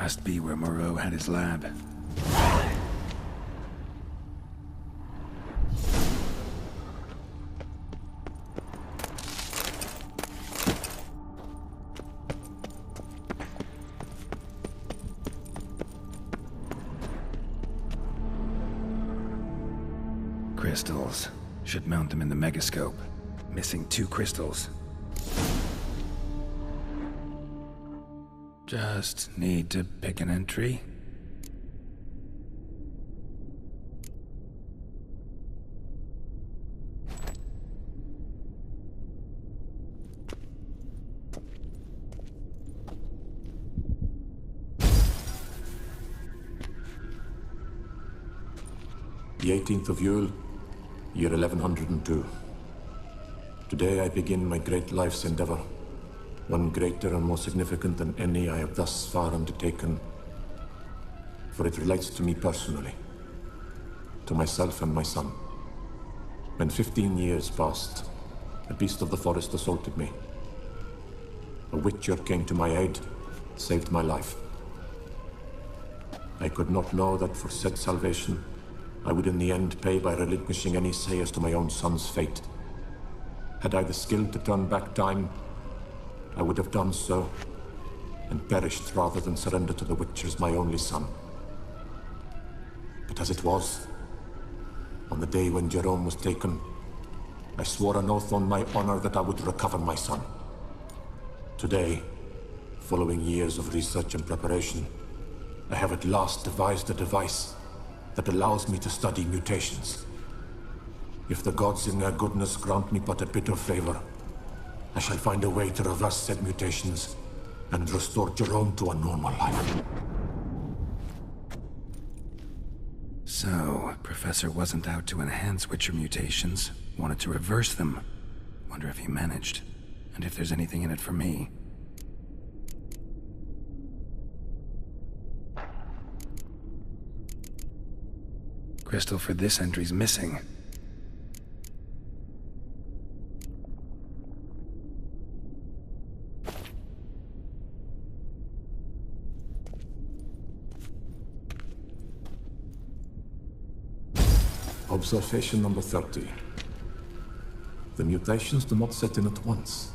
Must be where Moreau had his lab. Crystals. Should mount them in the megascope. Missing 2 crystals. Just need to pick an entry. The 18th of Yule, year 1102. Today I begin my great life's endeavor, one greater and more significant than any I have thus far undertaken, for it relates to me personally, to myself and my son. When 15 years passed, a beast of the forest assaulted me. A witcher came to my aid, saved my life. I could not know that for said salvation, I would in the end pay by relinquishing any say as to my own son's fate. Had I the skill to turn back time, I would have done so, and perished rather than surrender to the Witchers my only son. But as it was, on the day when Jerome was taken, I swore an oath on my honor that I would recover my son. Today, following years of research and preparation, I have at last devised a device that allows me to study mutations. If the gods in their goodness grant me but a bit of favor, I shall find a way to reverse said mutations and restore Jerome to a normal life. So, Professor wasn't out to enhance Witcher mutations, wanted to reverse them. Wonder if he managed, and if there's anything in it for me. Crystal for this entry's missing. Observation number 30. The mutations do not set in at once.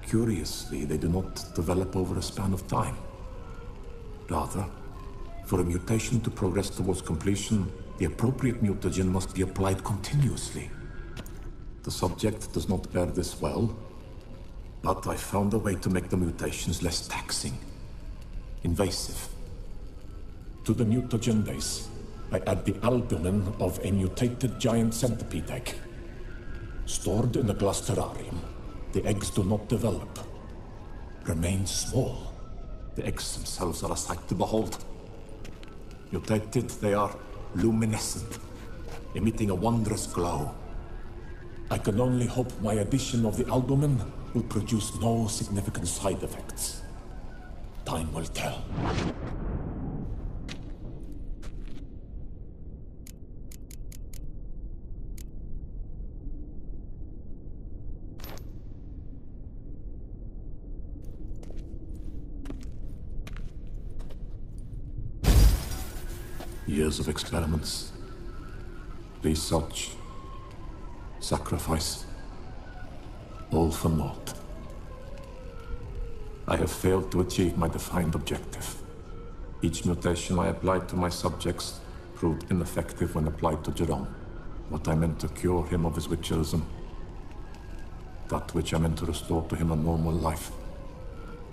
Curiously, they do not develop over a span of time. Rather, for a mutation to progress towards completion, the appropriate mutagen must be applied continuously. The subject does not bear this well, but I found a way to make the mutations less taxing, invasive. To the mutagen base, I add the albumin of a mutated giant centipede egg. Stored in a glass terrarium, the eggs do not develop, remain small. The eggs themselves are a sight to behold. Mutated, they are luminescent, emitting a wondrous glow. I can only hope my addition of the albumin will produce no significant side effects. Time will tell. Years of experiments, research, sacrifice, all for naught. I have failed to achieve my defined objective. Each mutation I applied to my subjects proved ineffective when applied to Jerome. What I meant to cure him of his witcherism, that which I meant to restore to him a normal life,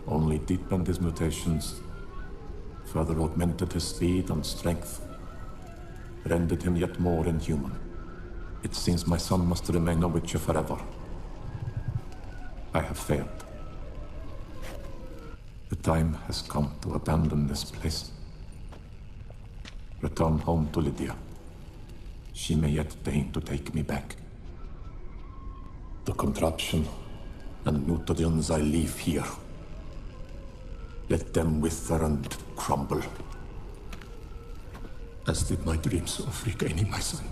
only deepened his mutations, further augmented his speed and strength, rendered him yet more inhuman. It seems my son must remain a witcher forever. I have failed. The time has come to abandon this place. Return home to Lydia. She may yet deign to take me back. The contraption and mutagens I leave here, let them wither and crumble, as did my dreams of regaining my son.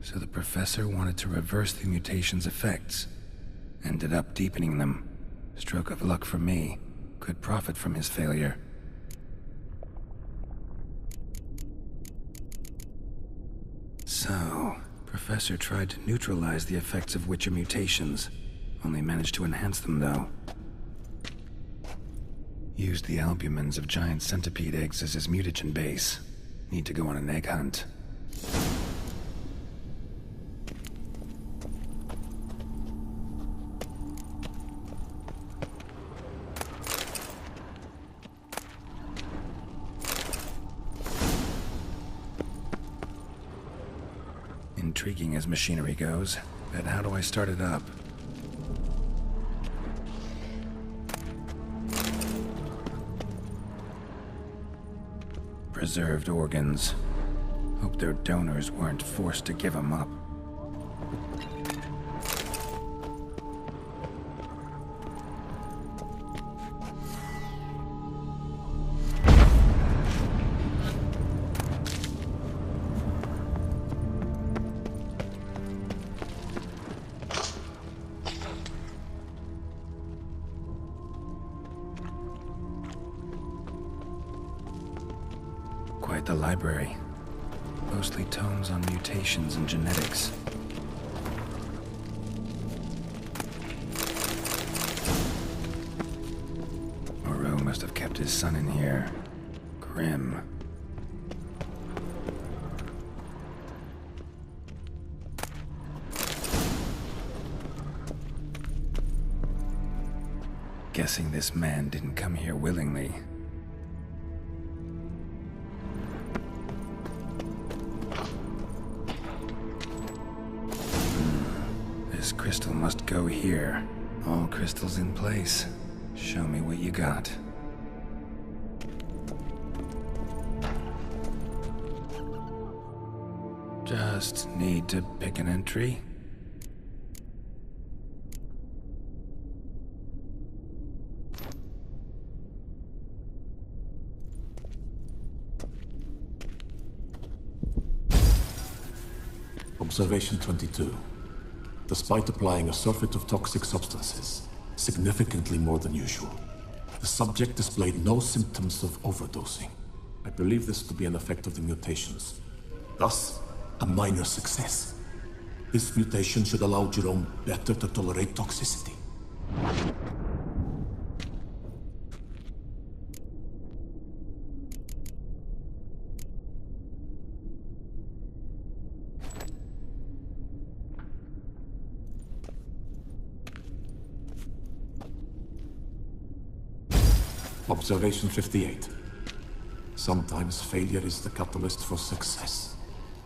So the Professor wanted to reverse the mutation's effects. Ended up deepening them. Stroke of luck for me. Could profit from his failure. So, Professor tried to neutralize the effects of Witcher mutations. Only managed to enhance them, though. Used the albumins of giant centipede eggs as his mutagen base. Need to go on an egg hunt. Intriguing as machinery goes, but how do I start it up? Preserved organs. Hope their donors weren't forced to give them up. Quite the library. Mostly tomes on mutations and genetics. Moreau must have kept his son in here. Grim. Guessing this man didn't come here willingly. This crystal must go here. All crystals in place. Show me what you got. Just need to pick an entry. Observation 22. Despite applying a surfeit of toxic substances, significantly more than usual, the subject displayed no symptoms of overdosing. I believe this to be an effect of the mutations. Thus, a minor success. This mutation should allow Jerome better to tolerate toxicity. Observation 58. Sometimes failure is the catalyst for success.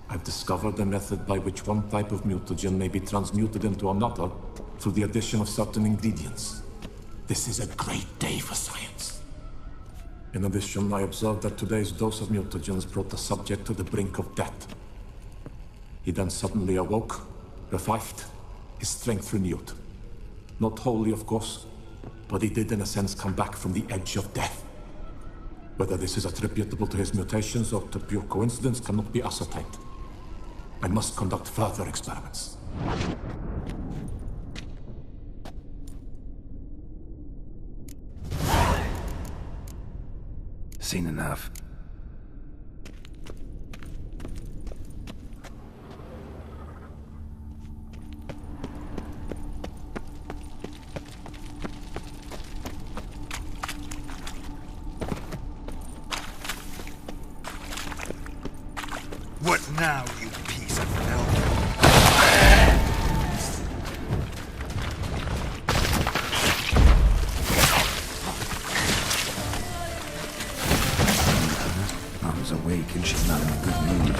I've discovered a method by which one type of mutagen may be transmuted into another through the addition of certain ingredients. This is a great day for science. In addition, I observed that today's dose of mutagens brought the subject to the brink of death. He then suddenly awoke, revived, his strength renewed. Not wholly, of course, but he did in a sense come back from the edge of death. Whether this is attributable to his mutations or to pure coincidence cannot be ascertained. I must conduct further experiments. Seen enough. What now, you piece of filth? Mom's awake and she's not in a good mood.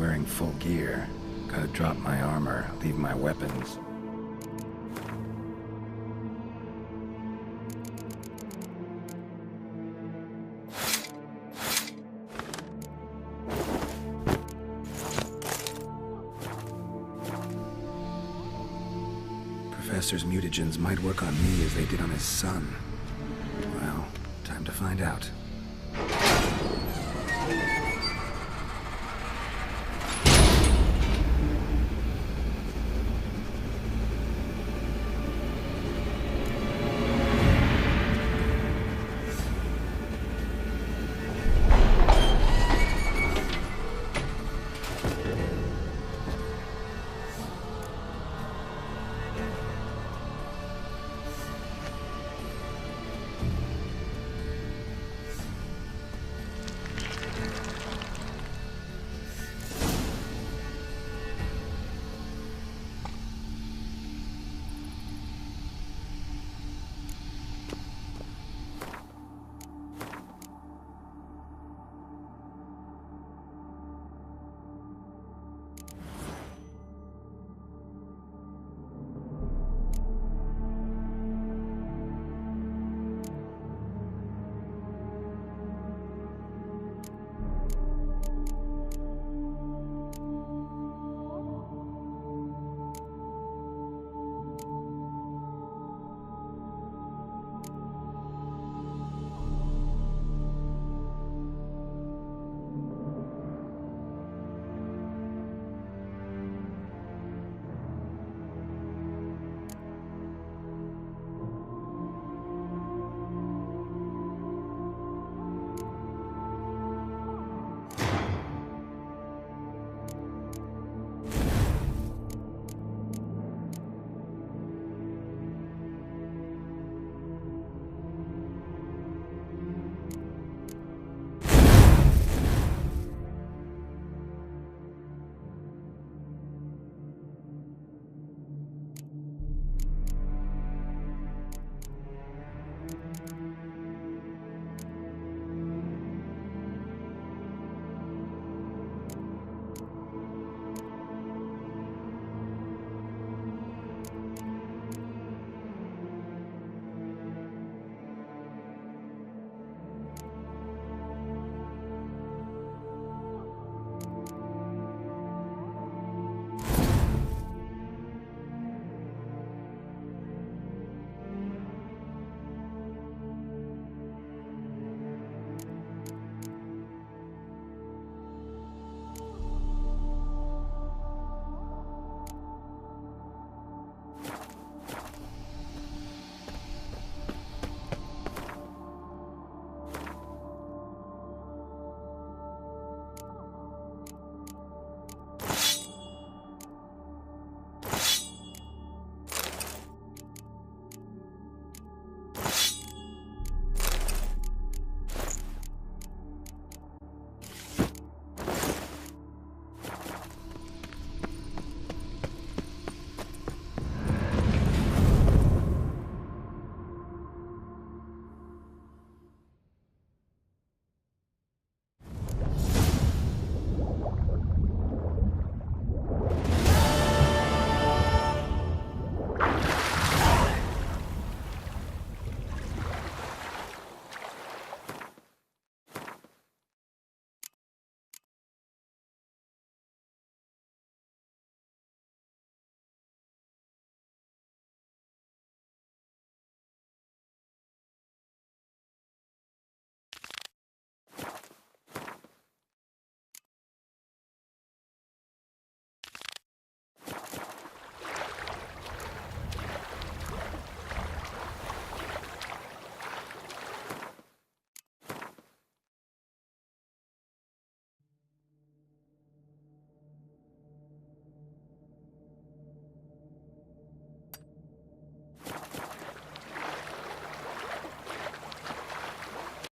wearing full gear. Gotta drop my armor, leave my weapons. Professor's mutagens might work on me as they did on his son. Well, time to find out.